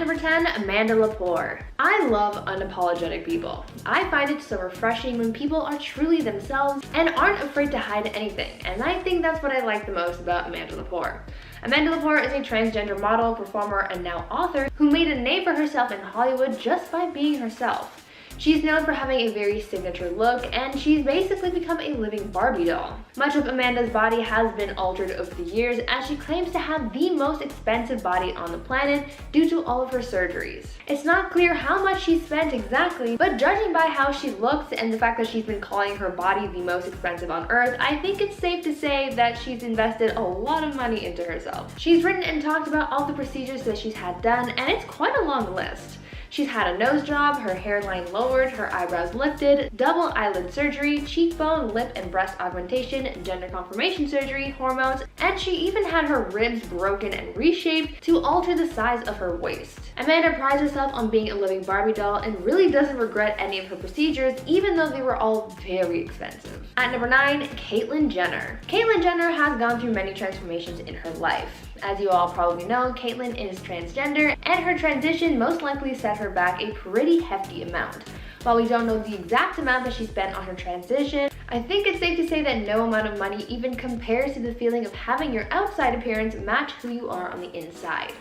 number 10, Amanda Lepore. I love unapologetic people. I find it so refreshing when people are truly themselves and aren't afraid to hide anything, and I think that's what I like the most about Amanda Lepore. Amanda Lepore is a transgender model, performer, and now author who made a name for herself in Hollywood just by being herself. She's known for having a very signature look, and she's basically become a living Barbie doll. Much of Amanda's body has been altered over the years, as she claims to have the most expensive body on the planet due to all of her surgeries. It's not clear how much she spent exactly, but judging by how she looks and the fact that she's been calling her body the most expensive on earth, I think it's safe to say that she's invested a lot of money into herself. She's written and talked about all the procedures that she's had done, and it's quite a long list. She's had a nose job, her hairline lowered, her eyebrows lifted, double eyelid surgery, cheekbone, lip and breast augmentation, gender confirmation surgery, hormones, and she even had her ribs broken and reshaped to alter the size of her waist. Amanda prides herself on being a living Barbie doll and really doesn't regret any of her procedures, even though they were all very expensive. At number 9, Caitlyn Jenner. Caitlyn Jenner has gone through many transformations in her life. As you all probably know, Caitlyn is transgender, and her transition most likely set her back a pretty hefty amount. While we don't know the exact amount that she spent on her transition, I think it's safe to say that no amount of money even compares to the feeling of having your outside appearance match who you are on the inside.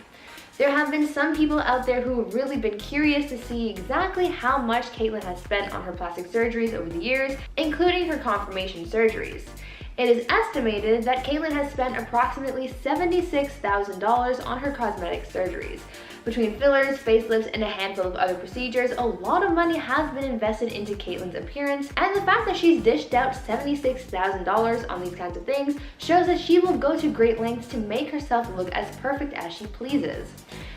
There have been some people out there who have really been curious to see exactly how much Caitlyn has spent on her plastic surgeries over the years, including her confirmation surgeries. It is estimated that Caitlyn has spent approximately $76,000 on her cosmetic surgeries. Between fillers, facelifts, and a handful of other procedures, a lot of money has been invested into Caitlyn's appearance, and the fact that she's dished out $76,000 on these kinds of things shows that she will go to great lengths to make herself look as perfect as she pleases.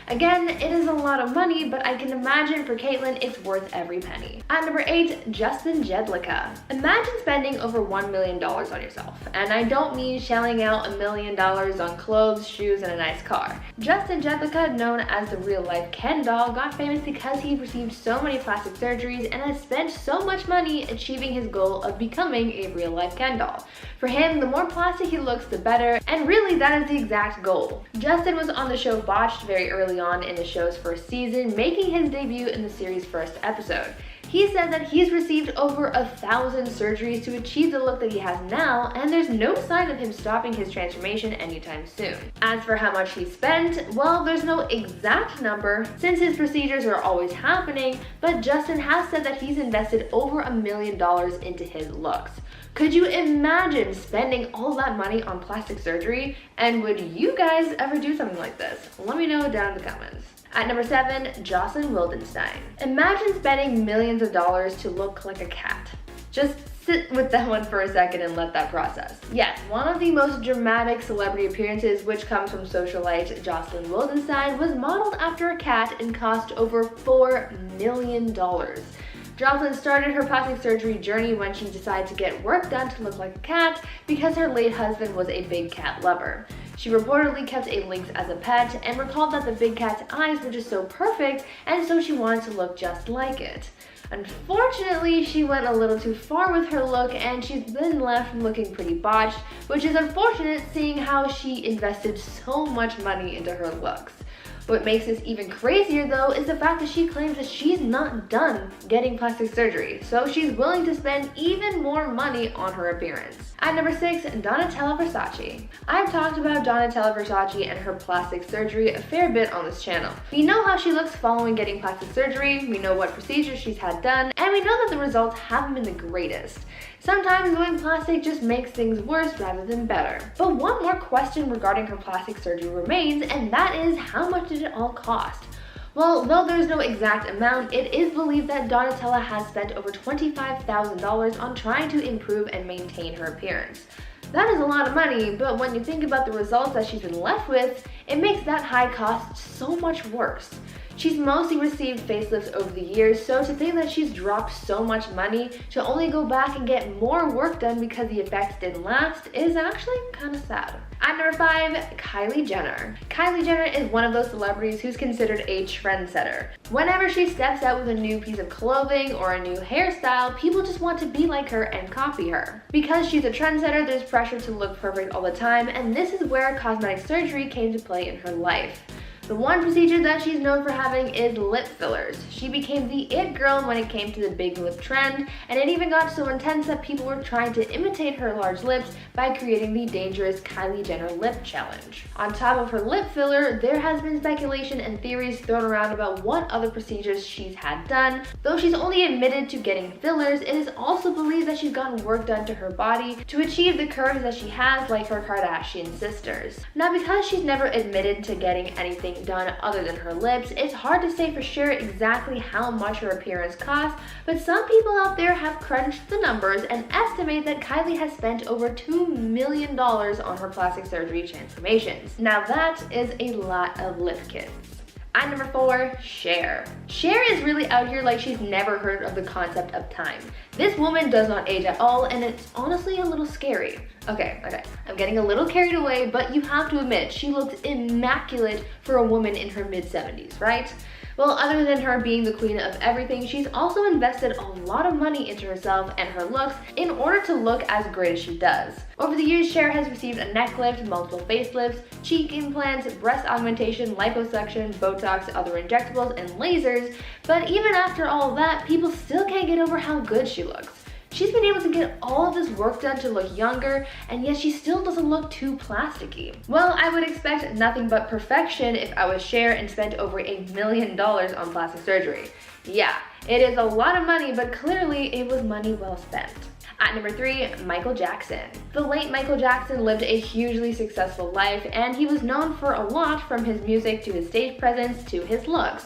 Again, it is a lot of money, but I can imagine for Caitlyn it's worth every penny. At number 8, Justin Jedlicka. Imagine spending over $1 million on yourself, and I don't mean shelling out $1 million on clothes, shoes, and a nice car. Justin Jedlicka, known as the real-life Ken doll, got famous because he received so many plastic surgeries and has spent so much money achieving his goal of becoming a real-life Ken doll. For him, the more plastic he looks, the better, and really that is the exact goal. Justin was on the show Botched very early on in the show's first season, making his debut in the series' first episode. He said that he's received over 1,000 surgeries to achieve the look that he has now, and there's no sign of him stopping his transformation anytime soon. As for how much he spent, well, there's no exact number since his procedures are always happening, but Justin has said that he's invested over $1 million into his looks. Could you imagine spending all that money on plastic surgery? And would you guys ever do something like this? Let me know down in the comments. At number 7, Jocelyn Wildenstein. Imagine spending millions of dollars to look like a cat. Just sit with that one for a second and let that process. Yes, one of the most dramatic celebrity appearances, which comes from socialite Jocelyn Wildenstein, was modeled after a cat and cost over $4 million. Jocelyn started her plastic surgery journey when she decided to get work done to look like a cat because her late husband was a big cat lover. She reportedly kept a lynx as a pet and recalled that the big cat's eyes were just so perfect, and so she wanted to look just like it. Unfortunately, she went a little too far with her look, and she's been left looking pretty botched, which is unfortunate seeing how she invested so much money into her looks. What makes this even crazier though is the fact that she claims that she's not done getting plastic surgery, so she's willing to spend even more money on her appearance. At number 6, Donatella Versace. I've talked about Donatella Versace and her plastic surgery a fair bit on this channel. We know how she looks following getting plastic surgery, we know what procedures she's had done, and we know that the results haven't been the greatest. Sometimes going plastic just makes things worse rather than better. But one more question regarding her plastic surgery remains, and that is, how much did it all cost? Well, though there's no exact amount, it is believed that Donatella has spent over $25,000 on trying to improve and maintain her appearance. That is a lot of money, but when you think about the results that she's been left with, it makes that high cost so much worse. She's mostly received facelifts over the years, so to think that she's dropped so much money to only go back and get more work done because the effects didn't last is actually kind of sad. At number 5, Kylie Jenner. Kylie Jenner is one of those celebrities who's considered a trendsetter. Whenever she steps out with a new piece of clothing or a new hairstyle, people just want to be like her and copy her. Because she's a trendsetter, there's pressure to look perfect all the time, and this is where cosmetic surgery came to play in her life. The one procedure that she's known for having is lip fillers. She became the it girl when it came to the big lip trend, and it even got so intense that people were trying to imitate her large lips by creating the dangerous Kylie Jenner lip challenge. On top of her lip filler, there has been speculation and theories thrown around about what other procedures she's had done. Though she's only admitted to getting fillers, it is also believed that she's gotten work done to her body to achieve the curves that she has, like her Kardashian sisters. Now, because she's never admitted to getting anything done other than her lips, it's hard to say for sure exactly how much her appearance costs, but some people out there have crunched the numbers and estimate that Kylie has spent over $2 million on her plastic surgery transformations. Now that is a lot of lip kits. At number 4, Cher. Cher is really out here like she's never heard of the concept of time. This woman does not age at all, and it's honestly a little scary. Okay, I'm getting a little carried away, but you have to admit, she looks immaculate for a woman in her mid-70s, right? Well, other than her being the queen of everything, she's also invested a lot of money into herself and her looks in order to look as great as she does. Over the years, Cher has received a neck lift, multiple facelifts, cheek implants, breast augmentation, liposuction, botox, other injectables, and lasers, but even after all of that, people still can't get over how good she looks. She's been able to get all of this work done to look younger, and yet she still doesn't look too plasticky. Well, I would expect nothing but perfection if I was Cher and spent over $1 million on plastic surgery. Yeah, it is a lot of money, but clearly it was money well spent. At number 3, Michael Jackson. The late Michael Jackson lived a hugely successful life, and he was known for a lot, from his music to his stage presence to his looks.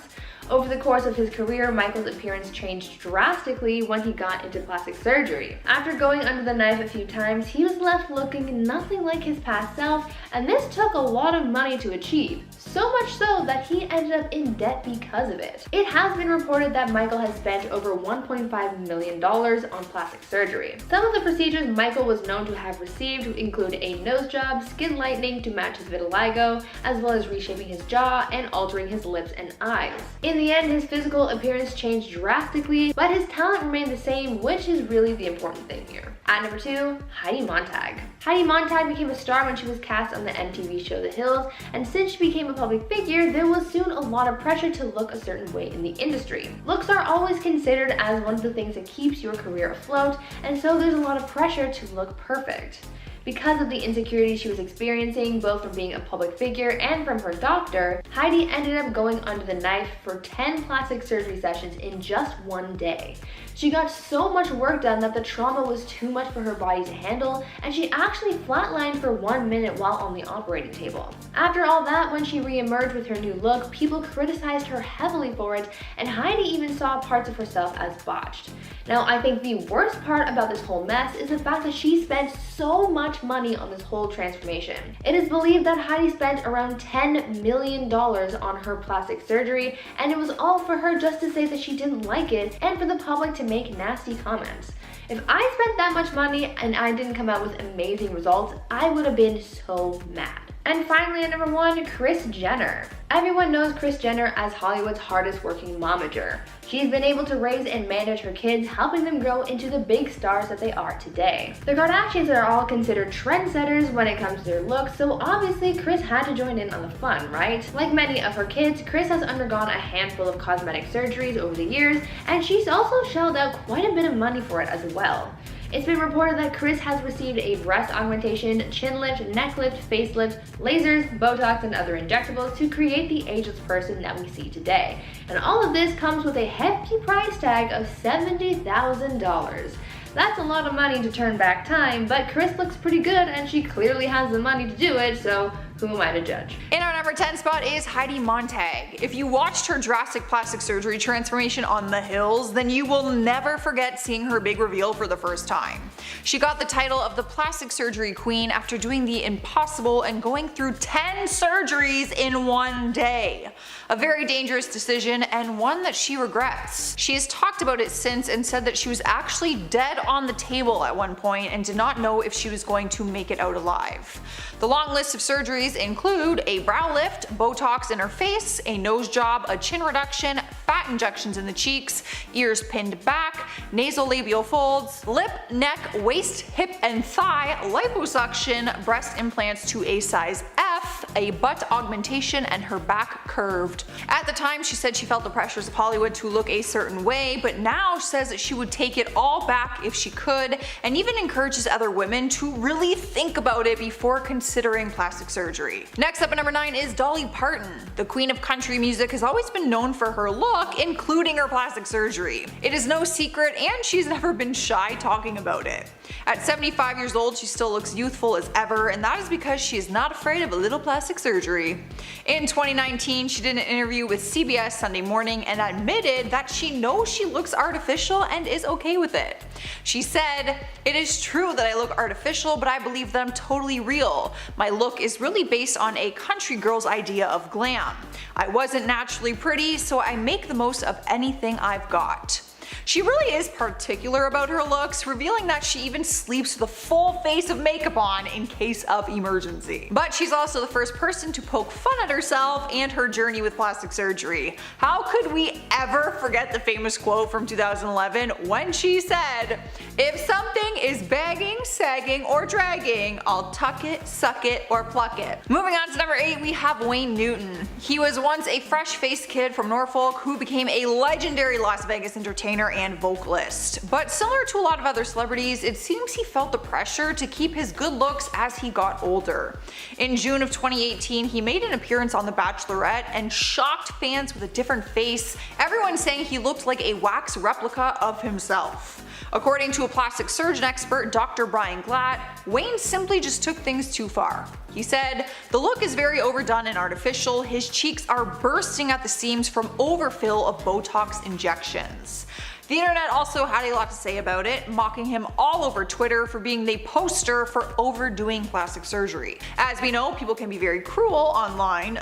Over the course of his career, Michael's appearance changed drastically when he got into plastic surgery. After going under the knife a few times, he was left looking nothing like his past self, and this took a lot of money to achieve. So much so that he ended up in debt because of it. It has been reported that Michael has spent over $1.5 million on plastic surgery. Some of the procedures Michael was known to have received include a nose job, skin lightening to match his vitiligo, as well as reshaping his jaw and altering his lips and eyes. In the end, his physical appearance changed drastically, but his talent remained the same, which is really the important thing here. At number 2, Heidi Montag. Heidi Montag became a star when she was cast on the MTV show The Hills, and since she became a public figure, there was soon a lot of pressure to look a certain way in the industry. Looks are always considered as one of the things that keeps your career afloat, and so there's a lot of pressure to look perfect. Because of the insecurity she was experiencing, both from being a public figure and from her doctor, Heidi ended up going under the knife for 10 plastic surgery sessions in just one day. She got so much work done that the trauma was too much for her body to handle, and she actually flatlined for 1 minute while on the operating table. After all that, when she re-emerged with her new look, people criticized her heavily for it, and Heidi even saw parts of herself as botched. Now, I think the worst part about this whole mess is the fact that she spent so much money on this whole transformation. It is believed that Heidi spent around $10 million on her plastic surgery, and it was all for her just to say that she didn't like it and for the public to make nasty comments. If I spent that much money and I didn't come out with amazing results, I would have been so mad. And finally, at number 1, Kris Jenner. Everyone knows Kris Jenner as Hollywood's hardest working momager. She's been able to raise and manage her kids, helping them grow into the big stars that they are today. The Kardashians are all considered trendsetters when it comes to their looks, so obviously Kris had to join in on the fun, right? Like many of her kids, Kris has undergone a handful of cosmetic surgeries over the years, and she's also shelled out quite a bit of money for it as well. It's been reported that Kris has received a breast augmentation, chin lift, neck lift, facelift, lasers, botox, and other injectables to create the ageless person that we see today. And all of this comes with a hefty price tag of $70,000. That's a lot of money to turn back time, but Kris looks pretty good and she clearly has the money to do it, so who am I to judge? In our number 10 spot is Heidi Montag. If you watched her drastic plastic surgery transformation on The Hills, then you will never forget seeing her big reveal for the first time. She got the title of the plastic surgery queen after doing the impossible and going through 10 surgeries in one day. A very dangerous decision and one that she regrets. She has talked about it since and said that she was actually dead on the table at one point and did not know if she was going to make it out alive. The long list of surgeries include a brow lift, botox in her face, a nose job, a chin reduction, fat injections in the cheeks, ears pinned back, nasolabial folds, lip, neck, waist, hip and thigh, liposuction, breast implants to a size F, cleft, a butt augmentation, and her back curved. At the time, she said she felt the pressures of Hollywood to look a certain way, but now she says that she would take it all back if she could, and even encourages other women to really think about it before considering plastic surgery. Next up at number 9 is Dolly Parton. The queen of country music has always been known for her look, including her plastic surgery. It is no secret, and she's never been shy talking about it. At 75 years old, she still looks youthful as ever, and that is because she is not afraid of a little plastic surgery. In 2019, she did an interview with CBS Sunday Morning and admitted that she knows she looks artificial and is okay with it. She said, "It is true that I look artificial, but I believe that I'm totally real. My look is really based on a country girl's idea of glam. I wasn't naturally pretty, so I make the most of anything I've got." She really is particular about her looks, revealing that she even sleeps with a full face of makeup on in case of emergency. But she's also the first person to poke fun at herself and her journey with plastic surgery. How could we ever forget the famous quote from 2011 when she said, "If something is bagging, sagging, or dragging, I'll tuck it, suck it, or pluck it." Moving on to number 8, we have Wayne Newton. He was once a fresh-faced kid from Norfolk who became a legendary Las Vegas entertainer and vocalist. But similar to a lot of other celebrities, it seems he felt the pressure to keep his good looks as he got older. In June of 2018, he made an appearance on The Bachelorette and shocked fans with a different face, everyone saying he looked like a wax replica of himself. According to a plastic surgeon expert, Dr. Brian Glatt, Wayne simply just took things too far. He said, "The look is very overdone and artificial. His cheeks are bursting at the seams from overfill of botox injections." The internet also had a lot to say about it, mocking him all over Twitter for being the poster for overdoing plastic surgery. As we know, people can be very cruel online,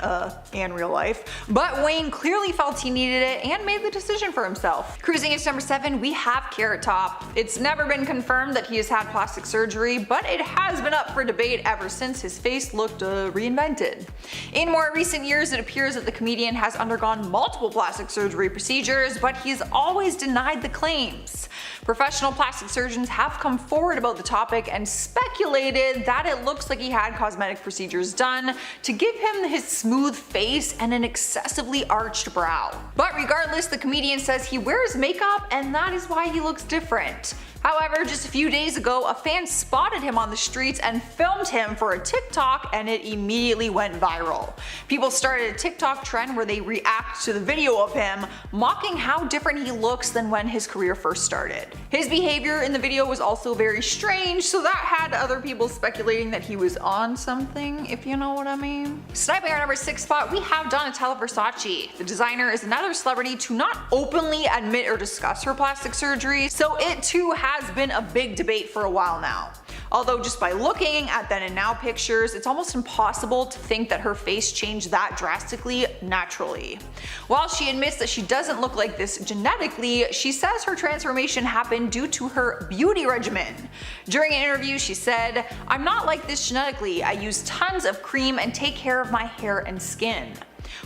and real life, but Wayne clearly felt he needed it and made the decision for himself. Cruising into number 7, we have Carrot Top. It's never been confirmed that he has had plastic surgery, but it has been up for debate ever since his face looked reinvented. In more recent years, it appears that the comedian has undergone multiple plastic surgery procedures, but he's always denied the claims. Professional plastic surgeons have come forward about the topic and speculated that it looks like he had cosmetic procedures done to give him his smooth face and an excessively arched brow. But regardless, the comedian says he wears makeup and that is why he looks different. However, just a few days ago, a fan spotted him on the streets and filmed him for a TikTok, and it immediately went viral. People started a TikTok trend where they react to the video of him, mocking how different he looks than when his career first started. His behavior in the video was also very strange, so that had other people speculating that he was on something, if you know what I mean. Sniping our number 6 spot, we have Donatella Versace. The designer is another celebrity to not openly admit or discuss her plastic surgery, so it too has been a big debate for a while now. Although just by looking at then and now pictures, it's almost impossible to think that her face changed that drastically naturally. While she admits that she doesn't look like this genetically, she says her transformation happened due to her beauty regimen. During an interview, she said, "I'm not like this genetically. I use tons of cream and take care of my hair and skin."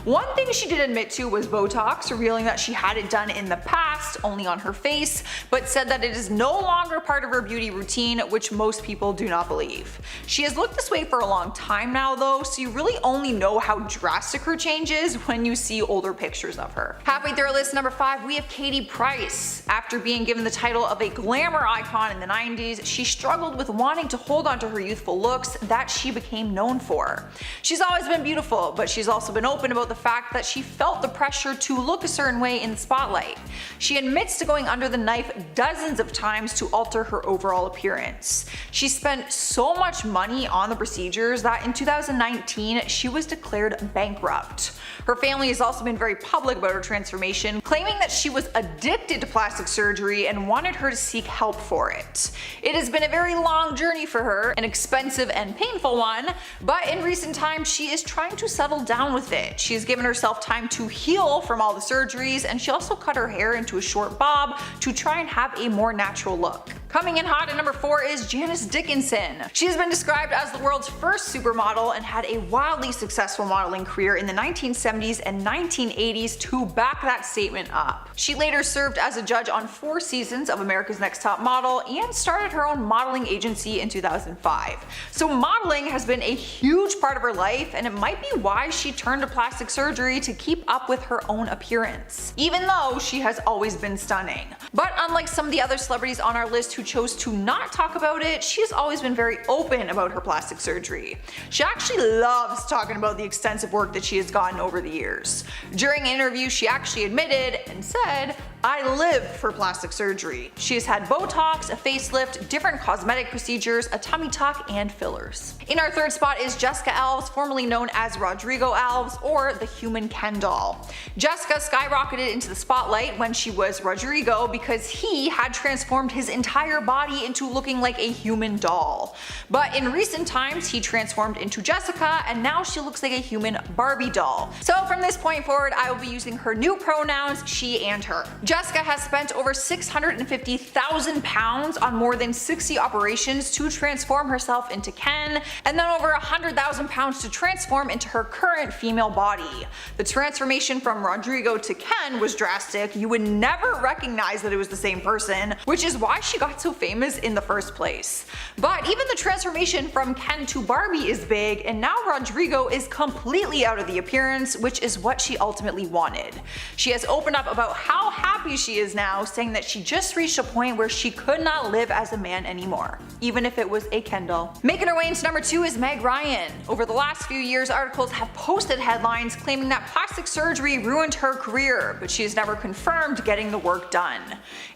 One thing she did admit to was Botox, revealing that she had it done in the past, only on her face, but said that it is no longer part of her beauty routine, which most people do not believe. She has looked this way for a long time now though, so you really only know how drastic her change is when you see older pictures of her. Halfway through our list, number 5, we have Katie Price. After being given the title of a glamour icon in the 90s, she struggled with wanting to hold on to her youthful looks that she became known for. She's always been beautiful, but she's also been open about the fact that she felt the pressure to look a certain way in the spotlight. She admits to going under the knife dozens of times to alter her overall appearance. She spent so much money on the procedures that in 2019 she was declared bankrupt. Her family has also been very public about her transformation, claiming that she was addicted to plastic surgery and wanted her to seek help for it. It has been a very long journey for her, an expensive and painful one, but in recent times she is trying to settle down with it. She has given herself time to heal from all the surgeries, and she also cut her hair into a short bob to try and have a more natural look. Coming in hot at number 4 is Janice Dickinson. She has been described as the world's first supermodel and had a wildly successful modeling career in the 1970s and 1980s to back that statement up. She later served as a judge on 4 seasons of America's Next Top Model and started her own modeling agency in 2005. So modeling has been a huge part of her life, and it might be why she turned to plastic surgery to keep up with her own appearance, even though she has always been stunning. But unlike some of the other celebrities on our list who chose to not talk about it, she has always been very open about her plastic surgery. She actually loves talking about the extensive work that she has gotten over the years. During an interview, she actually admitted and said, "I live for plastic surgery." She has had Botox, a facelift, different cosmetic procedures, a tummy tuck, and fillers. In our third spot is Jessica Alves, formerly known as Rodrigo Alves, or the Human Ken doll. Jessica skyrocketed into the spotlight when she was Rodrigo because he had transformed his entire body into looking like a human doll. But in recent times, he transformed into Jessica, and now she looks like a human Barbie doll. So from this point forward, I will be using her new pronouns, she and her. Jessica has spent over 650,000 pounds on more than 60 operations to transform herself into Ken, and then over 100,000 pounds to transform into her current female body. The transformation from Rodrigo to Ken was drastic. You would never recognize that it was the same person, which is why she got so famous in the first place. But even the transformation from Ken to Barbie is big, and now Rodrigo is completely out of the appearance, which is what she ultimately wanted. She has opened up about how happy she is now, saying that she just reached a point where she could not live as a man anymore, even if it was a Ken doll. Making her way into number 2 is Meg Ryan. Over the last few years, articles have posted headlines claiming that plastic surgery ruined her career, but she has never confirmed getting the work done.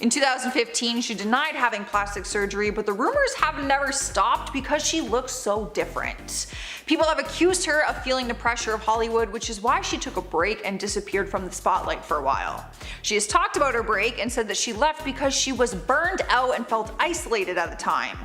In 2015, she denied having plastic surgery, but the rumors have never stopped because she looks so different. People have accused her of feeling the pressure of Hollywood, which is why she took a break and disappeared from the spotlight for a while. She has talked about her break and said that she left because she was burned out and felt isolated at the time.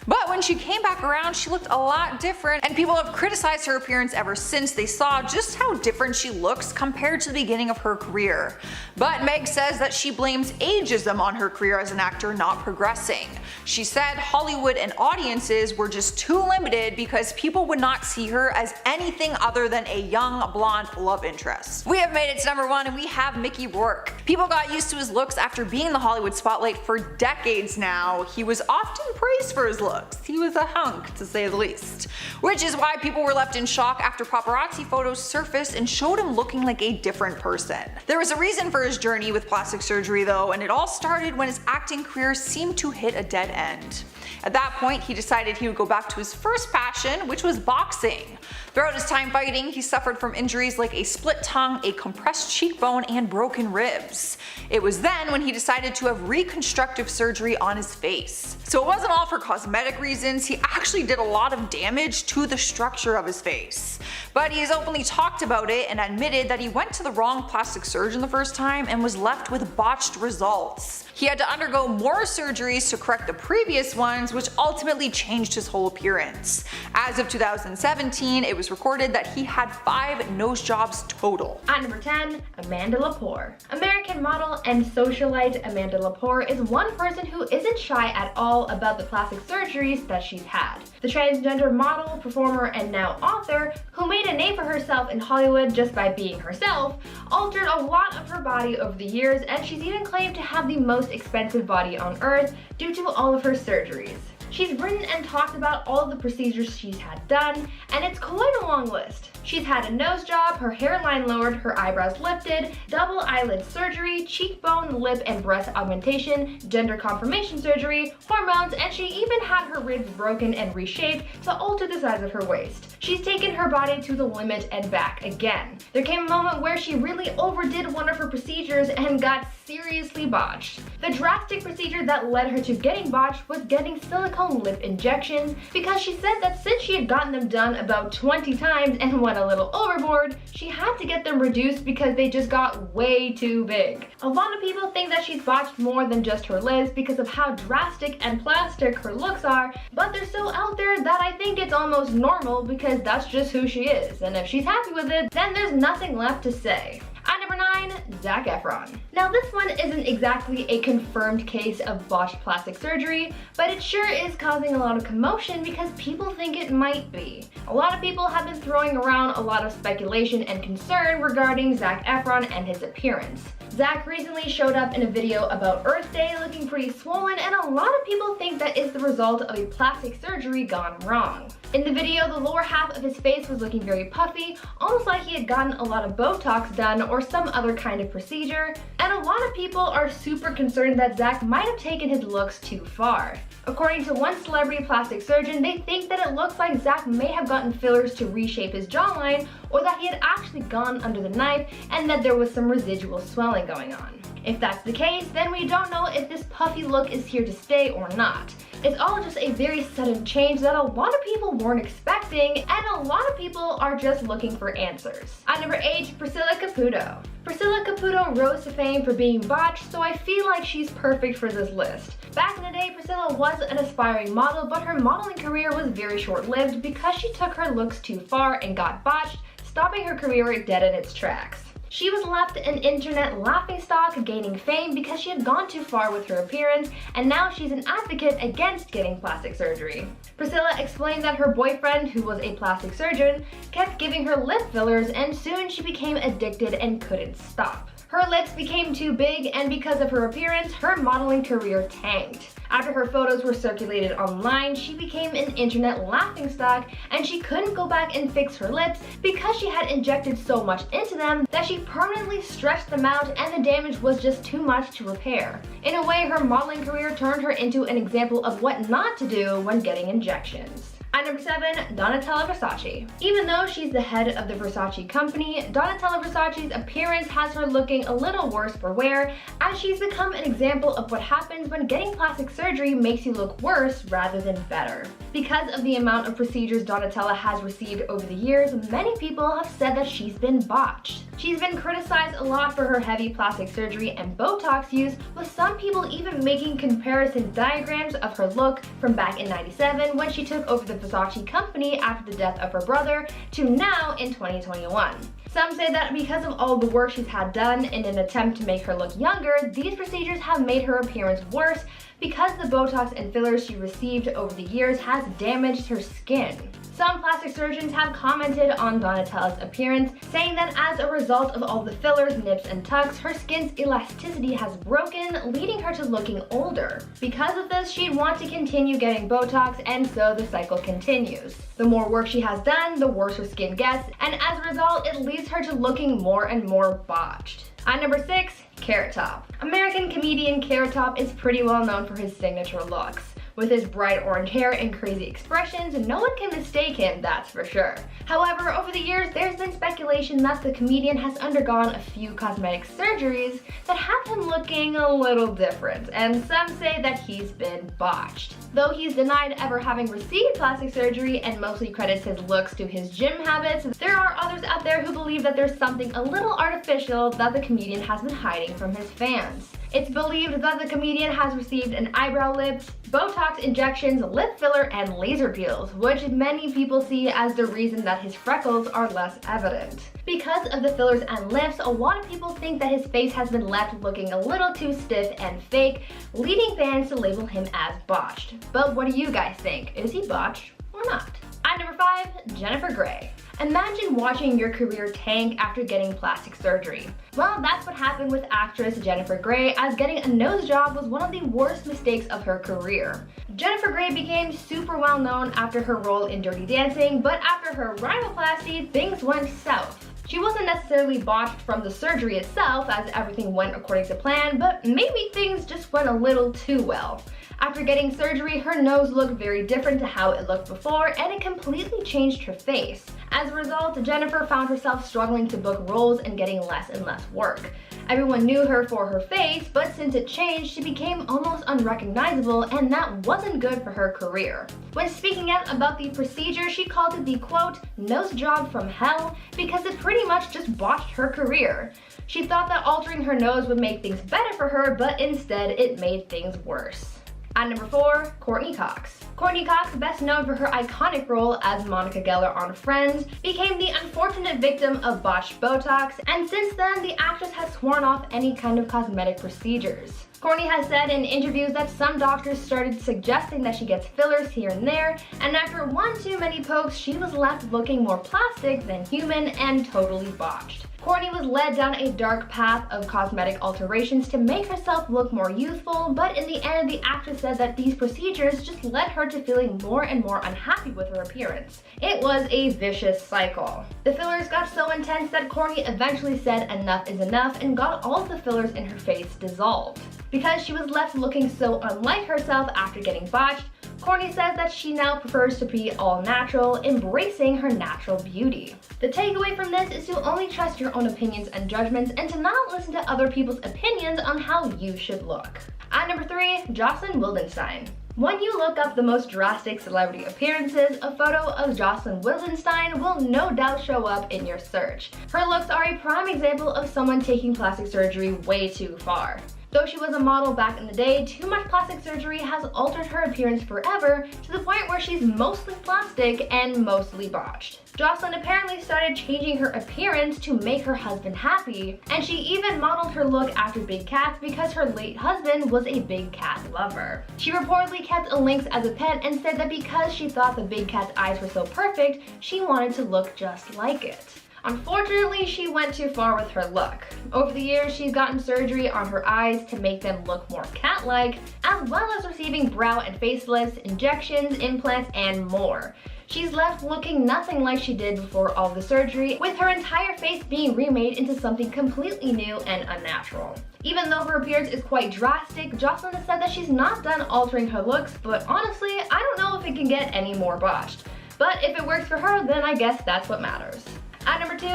But when she came back around, she looked a lot different, and people have criticized her appearance ever since they saw just how different she looks compared to the beginning of her career. But Meg says that she blames ageism on her career as an actor not progressing. She said Hollywood and audiences were just too limited because people would not see her as anything other than a young blonde love interest. We have made it to number 1, and we have Mickey Rourke. People got used to his looks after being in the Hollywood spotlight for decades now. He was often praised for his looks. He was a hunk, to say the least. Which is why people were left in shock after paparazzi photos surfaced and showed him looking like a different person. There was a reason for his journey with plastic surgery though, and it all started when his acting career seemed to hit a dead end. At that point, he decided he would go back to his first passion, which was boxing. Throughout his time fighting, he suffered from injuries like a split tongue, a compressed cheekbone, and broken ribs. It was then when he decided to have reconstructive surgery on his face. So it wasn't all for cosmetic reasons, he actually did a lot of damage to the structure of his face. But he has openly talked about it and admitted that he went to the wrong plastic surgeon the first time and was left with botched results. He had to undergo more surgeries to correct the previous ones, which ultimately changed his whole appearance. As of 2017, it was recorded that he had 5 nose jobs total. At number 10, Amanda Lepore. American model and socialite Amanda Lepore is one person who isn't shy at all about the plastic surgeries that she's had. The transgender model, performer, and now author, who made a name for herself in Hollywood just by being herself, altered a lot of her body over the years, and she's even claimed to have the most expensive body on earth due to all of her surgeries. She's written and talked about all of the procedures she's had done, and it's quite a long list. She's had a nose job, her hairline lowered, her eyebrows lifted, double eyelid surgery, cheekbone, lip and breast augmentation, gender confirmation surgery, hormones, and she even had her ribs broken and reshaped to alter the size of her waist. She's taken her body to the limit and back again. There came a moment where she really overdid one of her procedures and got seriously botched. The drastic procedure that led her to getting botched was getting silicone lip injections, because she said that since she had gotten them done about 20 times and went a little overboard, she had to get them reduced because they just got way too big. A lot of people think that she's botched more than just her lips because of how drastic and plastic her looks are, but they're so out there that I think it's almost normal because that's just who she is, and if she's happy with it, then there's nothing left to say. At number 9, Zac Efron. Now this one isn't exactly a confirmed case of botched plastic surgery, but it sure is causing a lot of commotion because people think it might be. A lot of people have been throwing around a lot of speculation and concern regarding Zac Efron and his appearance. Zac recently showed up in a video about Earth Day looking pretty swollen, and a lot of people think that is the result of a plastic surgery gone wrong. In the video, the lower half of his face was looking very puffy, almost like he had gotten a lot of botox done or some other kind of procedure, and a lot of people are super concerned that Zac might have taken his looks too far. According to one celebrity plastic surgeon, they think that it looks like Zac may have gotten fillers to reshape his jawline, or that he had actually gone under the knife and that there was some residual swelling going on. If that's the case, then we don't know if this puffy look is here to stay or not. It's all just a very sudden change that a lot of people weren't expecting, and a lot of people are just looking for answers. At number 8, Priscilla Caputo. Priscilla Caputo rose to fame for being botched, so I feel like she's perfect for this list. Back in the day, Priscilla was an aspiring model, but her modeling career was very short-lived because she took her looks too far and got botched, stopping her career dead in its tracks. She was left an internet laughingstock, gaining fame because she had gone too far with her appearance, and now she's an advocate against getting plastic surgery. Priscilla explained that her boyfriend, who was a plastic surgeon, kept giving her lip fillers, and soon she became addicted and couldn't stop. Her lips became too big, and because of her appearance, her modeling career tanked. After her photos were circulated online, she became an internet laughingstock, and she couldn't go back and fix her lips because she had injected so much into them that she permanently stretched them out, and the damage was just too much to repair. In a way, her modeling career turned her into an example of what not to do when getting injections. At number 7, Donatella Versace. Even though she's the head of the Versace company, Donatella Versace's appearance has her looking a little worse for wear, as she's become an example of what happens when getting plastic surgery makes you look worse rather than better. Because of the amount of procedures Donatella has received over the years, many people have said that she's been botched. She's been criticized a lot for her heavy plastic surgery and botox use, with some people even making comparison diagrams of her look from back in '97 when she took over the Versace company after the death of her brother to now in 2021. Some say that because of all the work she's had done in an attempt to make her look younger, these procedures have made her appearance worse because the botox and fillers she received over the years has damaged her skin. Some plastic surgeons have commented on Donatella's appearance, saying that as a result of all the fillers, nips, and tucks, her skin's elasticity has broken, leading her to looking older. Because of this, she'd want to continue getting Botox, and so the cycle continues. The more work she has done, the worse her skin gets, and as a result, it leads her to looking more and more botched. At number 6, Carrot Top. American comedian Carrot Top is pretty well known for his signature looks. With his bright orange hair and crazy expressions, no one can mistake him, that's for sure. However, over the years, there's been speculation that the comedian has undergone a few cosmetic surgeries that have him looking a little different, and some say that he's been botched. Though he's denied ever having received plastic surgery and mostly credits his looks to his gym habits, there are others out there who believe that there's something a little artificial that the comedian has been hiding from his fans. It's believed that the comedian has received an eyebrow lift, Botox injections, lip filler, and laser peels, which many people see as the reason that his freckles are less evident. Because of the fillers and lifts, a lot of people think that his face has been left looking a little too stiff and fake, leading fans to label him as botched. But what do you guys think? Is he botched or not? At number 5, Jennifer Grey. Imagine watching your career tank after getting plastic surgery. Well, that's what happened with actress Jennifer Grey, as getting a nose job was one of the worst mistakes of her career. Jennifer Grey became super well known after her role in Dirty Dancing, but after her rhinoplasty, things went south. She wasn't necessarily botched from the surgery itself, as everything went according to plan, but maybe things just went a little too well. After getting surgery, her nose looked very different to how it looked before, and it completely changed her face. As a result, Jennifer found herself struggling to book roles and getting less and less work. Everyone knew her for her face, but since it changed, she became almost unrecognizable, and that wasn't good for her career. When speaking out about the procedure, she called it the quote, nose job from hell, because it pretty much just botched her career. She thought that altering her nose would make things better for her, but instead it made things worse. At number 4, Courtney Cox. Courtney Cox, best known for her iconic role as Monica Geller on Friends, became the unfortunate victim of botched botox, and since then the actress has sworn off any kind of cosmetic procedures. Courtney has said in interviews that some doctors started suggesting that she gets fillers here and there, and after one too many pokes, she was left looking more plastic than human and totally botched. Courtney was led down a dark path of cosmetic alterations to make herself look more youthful, but in the end, the actress said that these procedures just led her to feeling more and more unhappy with her appearance. It was a vicious cycle. The fillers got so intense that Courtney eventually said enough is enough and got all of the fillers in her face dissolved. Because she was left looking so unlike herself after getting botched, Courtney says that she now prefers to be all natural, embracing her natural beauty. The takeaway from this is to only trust your own opinions and judgments and to not listen to other people's opinions on how you should look. At number 3, Jocelyn Wildenstein. When you look up the most drastic celebrity appearances, a photo of Jocelyn Wildenstein will no doubt show up in your search. Her looks are a prime example of someone taking plastic surgery way too far. Though she was a model back in the day, too much plastic surgery has altered her appearance forever to the point where she's mostly plastic and mostly botched. Jocelyn apparently started changing her appearance to make her husband happy, and she even modeled her look after big cats because her late husband was a big cat lover. She reportedly kept a lynx as a pet and said that because she thought the big cat's eyes were so perfect, she wanted to look just like it. Unfortunately, she went too far with her look. Over the years, she's gotten surgery on her eyes to make them look more cat-like, as well as receiving brow and facelifts, injections, implants, and more. She's left looking nothing like she did before all the surgery, with her entire face being remade into something completely new and unnatural. Even though her appearance is quite drastic, Jocelyn has said that she's not done altering her looks, but honestly, I don't know if it can get any more botched. But if it works for her, then I guess that's what matters. At number 2,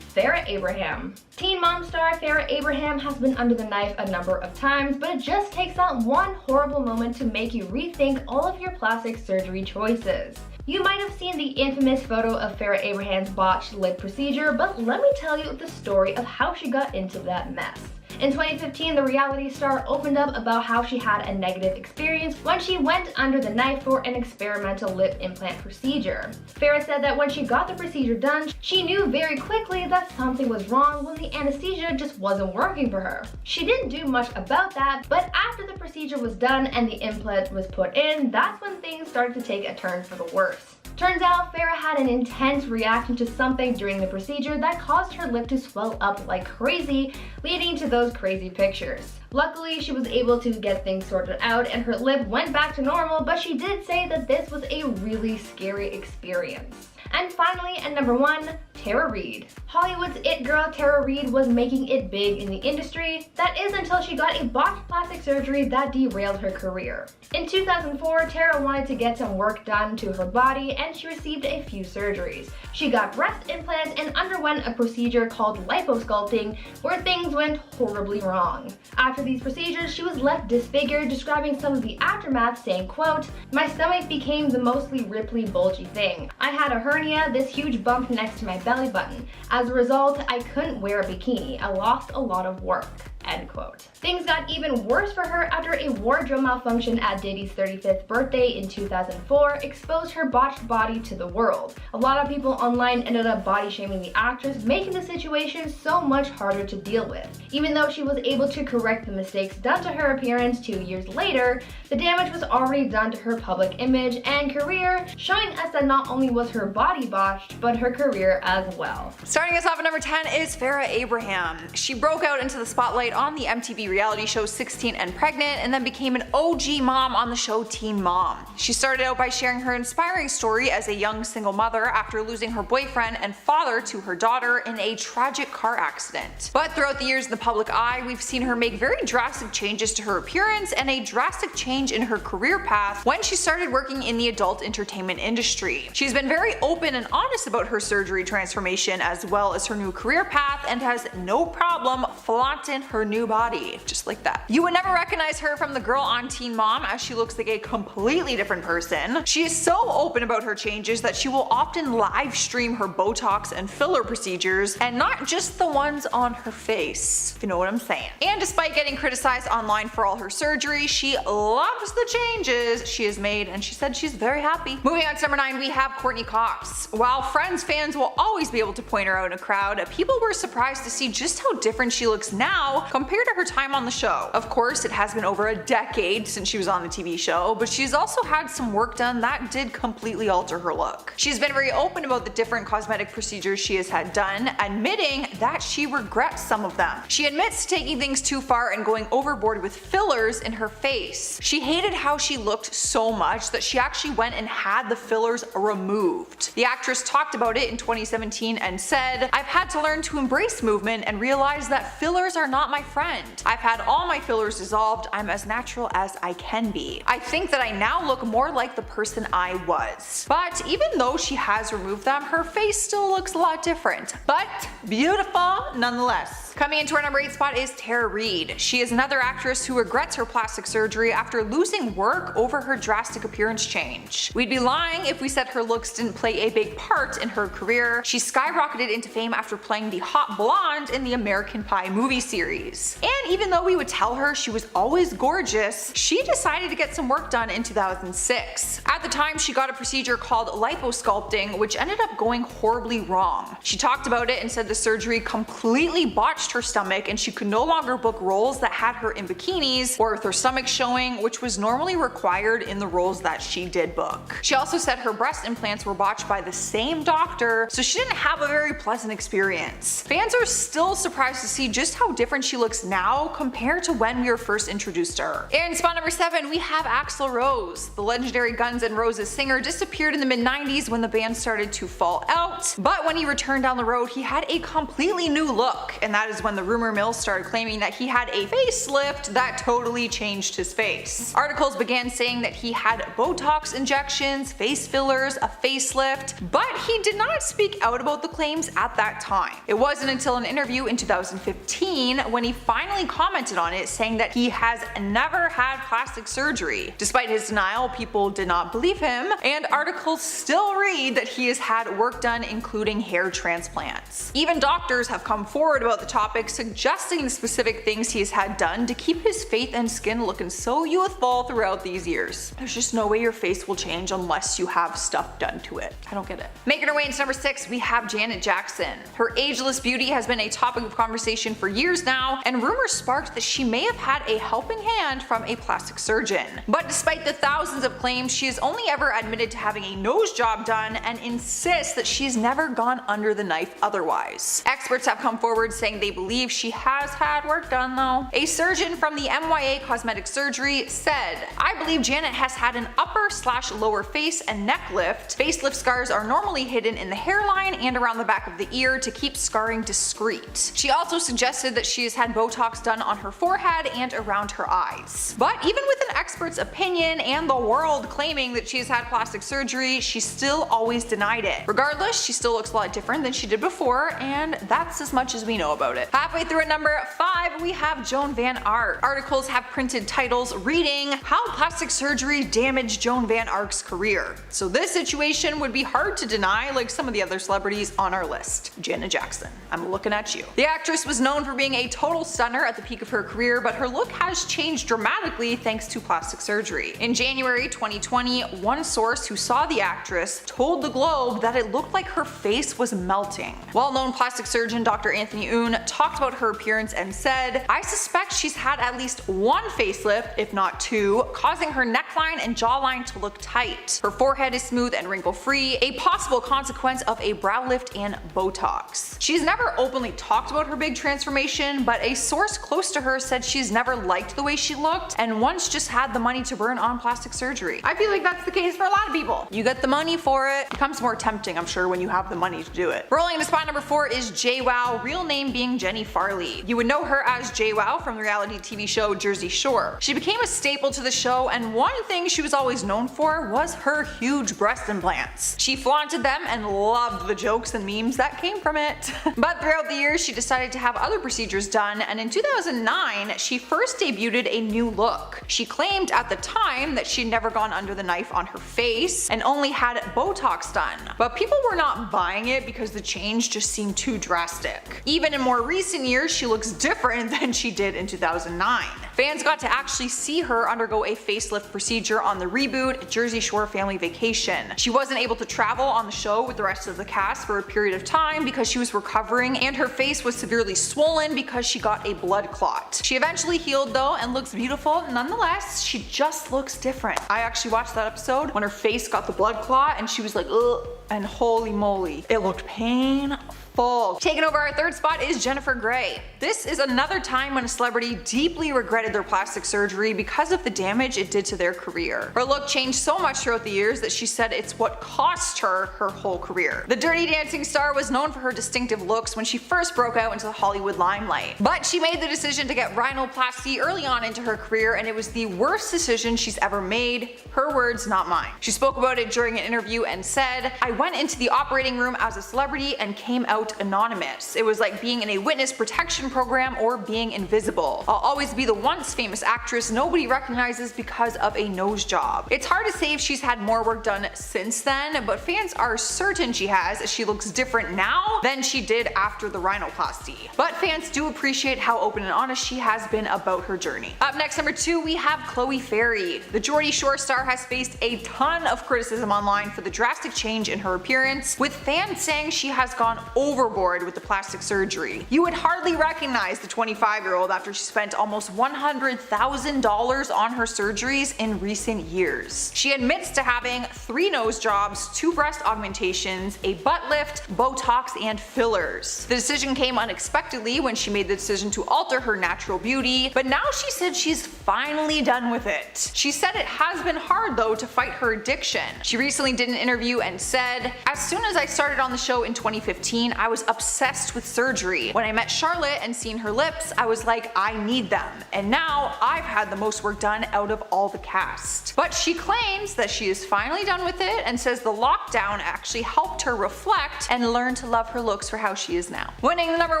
Farrah Abraham. Teen Mom star Farrah Abraham has been under the knife a number of times, but it just takes that one horrible moment to make you rethink all of your plastic surgery choices. You might have seen the infamous photo of Farrah Abraham's botched lip procedure, but let me tell you the story of how she got into that mess. In 2015, the reality star opened up about how she had a negative experience when she went under the knife for an experimental lip implant procedure. Farrah said that when she got the procedure done, she knew very quickly that something was wrong when the anesthesia just wasn't working for her. She didn't do much about that, but after the procedure was done and the implant was put in, that's when things started to take a turn for the worse. Turns out Farrah had an intense reaction to something during the procedure that caused her lip to swell up like crazy, leading to those crazy pictures. Luckily, she was able to get things sorted out and her lip went back to normal, but she did say that this was a really scary experience. And finally, at number 1, Tara Reid. Hollywood's it girl Tara Reid was making it big in the industry. That is until she got a botched plastic surgery that derailed her career. In 2004, Tara wanted to get some work done to her body and she received a few surgeries. She got breast implants and underwent a procedure called liposculpting where things went horribly wrong. After these procedures, she was left disfigured, describing some of the aftermath saying, quote, "My stomach became the mostly ripply, bulgy thing. I had a hernia, this huge bump next to my belly button. As a result, I couldn't wear a bikini. I lost a lot of work." End quote. Things got even worse for her after a wardrobe malfunction at Diddy's 35th birthday in 2004 exposed her botched body to the world. A lot of people online ended up body shaming the actress, making the situation so much harder to deal with. Even though she was able to correct the mistakes done to her appearance 2 years later, the damage was already done to her public image and career, showing us that not only was her body botched, but her career as well. Starting us off at number 10 is Farrah Abraham. She broke out into the spotlight on the MTV reality show 16 and Pregnant and then became an OG mom on the show Teen Mom. She started out by sharing her inspiring story as a young single mother after losing her boyfriend and father to her daughter in a tragic car accident. But throughout the years in the public eye, we've seen her make very drastic changes to her appearance and a drastic change in her career path when she started working in the adult entertainment industry. She's been very open and honest about her surgery transformation as well as her new career path and has no problem flaunting her new body. Just like that. You would never recognize her from the girl on Teen Mom, as she looks like a completely different person. She is so open about her changes that she will often live stream her Botox and filler procedures, and not just the ones on her face, if you know what I'm saying. And despite getting criticized online for all her surgery, she loves the changes she has made, and she said she's very happy. Moving on to number 9, we have Courtney Cox. While Friends fans will always be able to point her out in a crowd, people were surprised to see just how different she looks now compared to her time on the show. Of course, it has been over a decade since she was on the TV show, but she's also had some work done that did completely alter her look. She's been very open about the different cosmetic procedures she has had done, admitting that she regrets some of them. She admits to taking things too far and going overboard with fillers in her face. She hated how she looked so much that she actually went and had the fillers removed. The actress talked about it in 2017 and said, "I've had to learn to embrace movement and realize that fillers are not my friend. I've had all my fillers dissolved. I'm as natural as I can be. I think that I now look more like the person I was." But even though she has removed them, her face still looks a lot different, but beautiful nonetheless. Coming into our number 8 spot is Tara Reid. She is another actress who regrets her plastic surgery after losing work over her drastic appearance change. We'd be lying if we said her looks didn't play a big part in her career. She skyrocketed into fame after playing the hot blonde in the American Pie movie series. And even though we would tell her she was always gorgeous, she decided to get some work done in 2006. At the time, she got a procedure called liposculpting, which ended up going horribly wrong. She talked about it and said the surgery completely botched her stomach and she could no longer book roles that had her in bikinis or with her stomach showing, which was normally required in the roles that she did book. She also said her breast implants were botched by the same doctor, so she didn't have a very pleasant experience. Fans are still surprised to see just how different she looks now compared to when we were first introduced to her. In spot number 7, we have Axl Rose. The legendary Guns N' Roses singer disappeared in the mid-90s when the band started to fall out, but when he returned down the road, he had a completely new look, and that is when the rumor mill started claiming that he had a facelift that totally changed his face. Articles began saying that he had Botox injections, face fillers, a facelift, but he did not speak out about the claims at that time. It wasn't until an interview in 2015 when he finally commented on it, saying that he has never had plastic surgery. Despite his denial, people did not believe him, and articles still read that he has had work done including hair transplants. Even doctors have come forward about the topic, suggesting the specific things he has had done to keep his face and skin looking so youthful throughout these years. There's just no way your face will change unless you have stuff done to it. I don't get it. Making our way into number 6, we have Janet Jackson. Her ageless beauty has been a topic of conversation for years now, and rumors sparked that she may have had a helping hand from a plastic surgeon. But despite the thousands of claims, she has only ever admitted to having a nose job done and insists that she's never gone under the knife otherwise. Experts have come forward saying they believe she has had work done though. A surgeon from the MYA Cosmetic Surgery said, "I believe Janet has had an upper/lower face and neck lift. Facelift scars are normally hidden in the hairline and around the back of the ear to keep scarring discreet." She also suggested that she has had Botox done on her forehead and around her eyes. But even with an expert's opinion and the world claiming that she has had plastic surgery, she still always denied it. Regardless, she still looks a lot different than she did before, and that's as much as we know about it. Halfway through at number 5, we have Joan Van Ark. Articles have printed titles reading, "How Plastic Surgery Damaged Joan Van Ark's Career." So this situation would be hard to deny, like some of the other celebrities on our list. Janet Jackson, I'm looking at you. The actress was known for being a total stunner at the peak of her career, but her look has changed dramatically thanks to plastic surgery. In January 2020, one source who saw the actress told the Globe that it looked like her face was melting. Well-known plastic surgeon Dr. Anthony Oon talked about her appearance and said, "I suspect she's had at least one facelift, if not two, causing her neckline and jawline to look tight. Her forehead is smooth and wrinkle-free, a possible consequence of a brow lift and Botox." She's never openly talked about her big transformation, but a source close to her said she's never liked the way she looked and once just had the money to burn on plastic surgery. I feel like that's the case for a lot of people. You get the money for it. It becomes more tempting, I'm sure, when you have the money to do it. Rolling into spot number 4 is JWoww, real name being named Jenny Farley. You would know her as JWoww from the reality TV show Jersey Shore. She became a staple to the show, and one thing she was always known for was her huge breast implants. She flaunted them and loved the jokes and memes that came from it. But throughout the years, she decided to have other procedures done, and in 2009, she first debuted a new look. She claimed at the time that she'd never gone under the knife on her face and only had botox done. But people were not buying it because the change just seemed too drastic. Even in more recent years, she looks different than she did in 2009. Fans got to actually see her undergo a facelift procedure on the reboot Jersey Shore Family Vacation. She wasn't able to travel on the show with the rest of the cast for a period of time because she was recovering, and her face was severely swollen because she got a blood clot. She eventually healed though and looks beautiful nonetheless. She just looks different. I actually watched that episode when her face got the blood clot and she was like, ugh, and holy moly, it looked painful. Taking over our third spot is Jennifer Grey. This is another time when a celebrity deeply regretted their plastic surgery because of the damage it did to their career. Her look changed so much throughout the years that she said it's what cost her her whole career. The Dirty Dancing star was known for her distinctive looks when she first broke out into the Hollywood limelight. But she made the decision to get rhinoplasty early on into her career, and it was the worst decision she's ever made. Her words, not mine. She spoke about it during an interview and said, "I went into the operating room as a celebrity and came out anonymous. It was like being in a witness protection program or being invisible. I'll always be the once famous actress nobody recognizes because of a nose job." It's hard to say if she's had more work done since then, but fans are certain she has, as she looks different now than she did after the rhinoplasty. But fans do appreciate how open and honest she has been about her journey. Up next, number 2, we have Chloe Ferry. The Geordie Shore star has faced a ton of criticism online for the drastic change in her appearance, with fans saying she has gone overboard with the plastic surgery. You would hardly recognize the 25-year-old after she spent almost $100,000 on her surgeries in recent years. She admits to having 3 nose jobs, 2 breast augmentations, a butt lift, botox, and fillers. The decision came unexpectedly when she made the decision to alter her natural beauty, but now she said she's finally done with it. She said it has been hard though to fight her addiction. She recently did an interview and said, "As soon as I started on the show in 2015, I was obsessed with surgery. When I met Charlotte and seen her lips, I was like, I need them. And now I've had the most work done out of all the cast." But she claims that she is finally done with it and says the lockdown actually helped her reflect and learn to love her looks for how she is now. Winning the number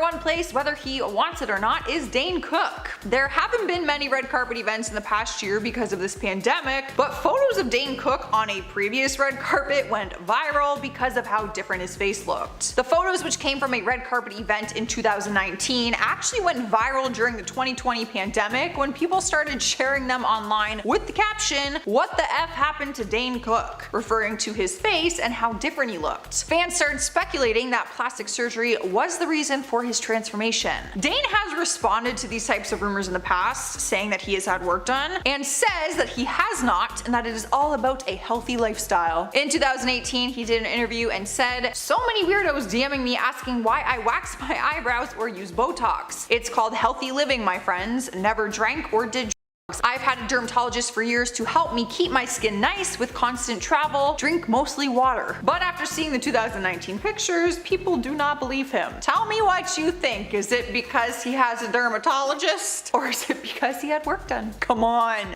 1 place, whether he wants it or not, is Dane Cook. There haven't been many red carpet events in the past year because of this pandemic, but photos of Dane Cook on a previous red carpet went viral because of how different his face looked. The photos, which came from a red carpet event in 2019, actually went viral during the 2020 pandemic when people started sharing them online with the caption, "What the F happened to Dane Cook?" referring to his face and how different he looked. Fans started speculating that plastic surgery was the reason for his transformation. Dane has responded to these types of rumors in the past, saying that he has had work done, and says that he has not, and that it is all about a healthy lifestyle. In 2018, he did an interview and said, "So many weirdos DMing me asking why I wax my eyebrows or use Botox. It's called healthy living, my friends. Never drank or did drugs. I've had a dermatologist for years to help me keep my skin nice with constant travel, drink mostly water." But after seeing the 2019 pictures, people do not believe him. Tell me what you think. Is it because he has a dermatologist? Or is it because he had work done? Come on.